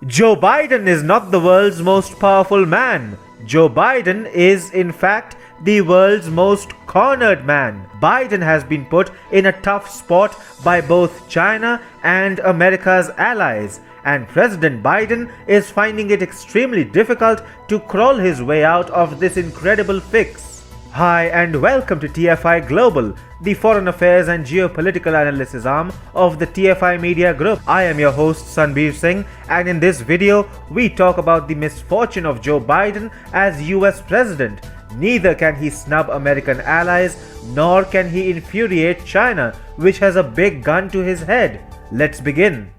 Joe Biden is not the world's most powerful man. Joe Biden is, in fact, the world's most cornered man. Biden has been put in a tough spot by both China and America's allies, and President Biden is finding it extremely difficult to crawl his way out of this incredible fix. Hi and welcome to TFI Global, the foreign affairs and geopolitical analysis arm of the TFI Media Group. I am your host Sanbir Singh, and in this video we talk about the misfortune of Joe Biden as US President. Neither can he snub American allies, nor can he infuriate China, which has a big gun to his head. Let's begin.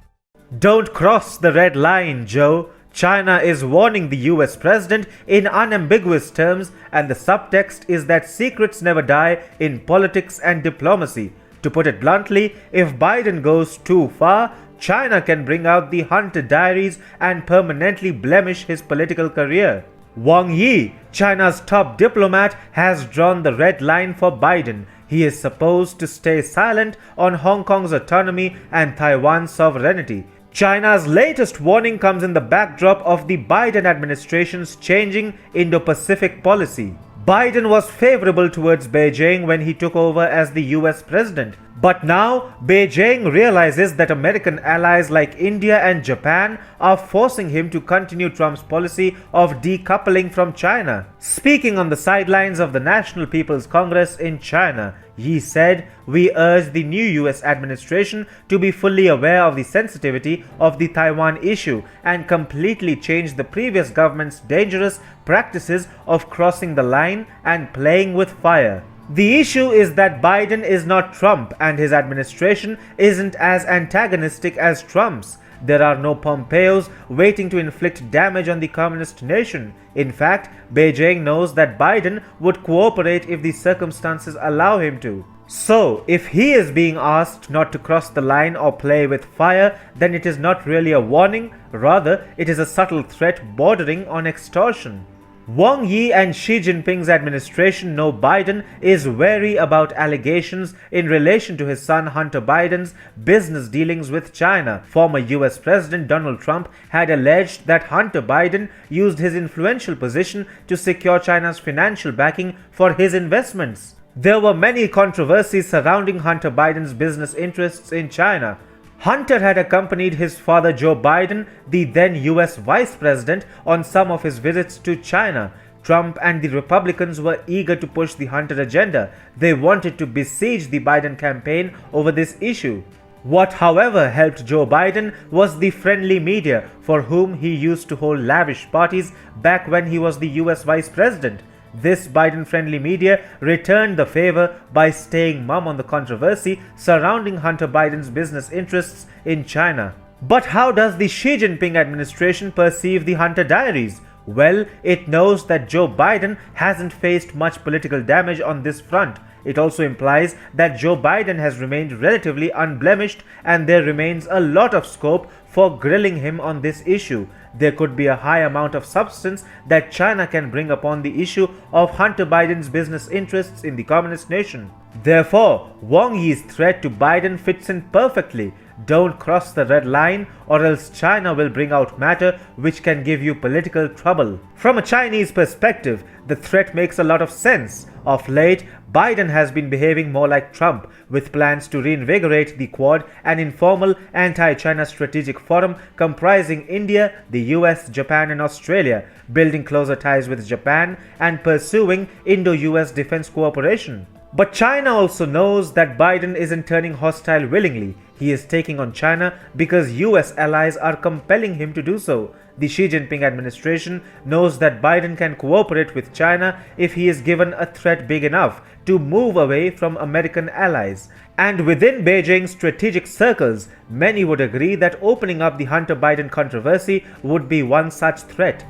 Don't cross the red line, Joe. China is warning the US president in unambiguous terms, and the subtext is that secrets never die in politics and diplomacy. To put it bluntly, if Biden goes too far, China can bring out the Hunter diaries and permanently blemish his political career. Wang Yi, China's top diplomat, has drawn the red line for Biden. He is supposed to stay silent on Hong Kong's autonomy and Taiwan's sovereignty. China's latest warning comes in the backdrop of the Biden administration's changing Indo-Pacific policy. Biden was favorable towards Beijing when he took over as the US president. But now, Beijing realizes that American allies like India and Japan are forcing him to continue Trump's policy of decoupling from China. Speaking on the sidelines of the National People's Congress in China, Yi said, "We urge the new US administration to be fully aware of the sensitivity of the Taiwan issue and completely change the previous government's dangerous practices of crossing the line and playing with fire." The issue is that Biden is not Trump, and his administration isn't as antagonistic as Trump's. There are no Pompeos waiting to inflict damage on the communist nation. In fact, Beijing knows that Biden would cooperate if the circumstances allow him to. So, if he is being asked not to cross the line or play with fire, then it is not really a warning, rather it is a subtle threat bordering on extortion. Wang Yi and Xi Jinping's administration know Biden is wary about allegations in relation to his son Hunter Biden's business dealings with China. Former US President Donald Trump had alleged that Hunter Biden used his influential position to secure China's financial backing for his investments. There were many controversies surrounding Hunter Biden's business interests in China. Hunter had accompanied his father Joe Biden, the then US Vice President, on some of his visits to China. Trump and the Republicans were eager to push the Hunter agenda. They wanted to besiege the Biden campaign over this issue. What, however, helped Joe Biden was the friendly media, for whom he used to hold lavish parties back when he was the US Vice President. This Biden-friendly media returned the favor by staying mum on the controversy surrounding Hunter Biden's business interests in China. But how does the Xi Jinping administration perceive the Hunter diaries? Well, it knows that Joe Biden hasn't faced much political damage on this front. It also implies that Joe Biden has remained relatively unblemished, and there remains a lot of scope for grilling him on this issue. There could be a high amount of substance that China can bring upon the issue of Hunter Biden's business interests in the communist nation. Therefore, Wang Yi's threat to Biden fits in perfectly. Don't cross the red line, or else China will bring out matter which can give you political trouble. From a Chinese perspective, the threat makes a lot of sense. Of late, Biden has been behaving more like Trump, with plans to reinvigorate the Quad, an informal anti-China strategic forum comprising India, the US, Japan and Australia, building closer ties with Japan and pursuing Indo-US defense cooperation. But China also knows that Biden isn't turning hostile willingly. He is taking on China because US allies are compelling him to do so. The Xi Jinping administration knows that Biden can cooperate with China if he is given a threat big enough to move away from American allies. And within Beijing's strategic circles, many would agree that opening up the Hunter Biden controversy would be one such threat.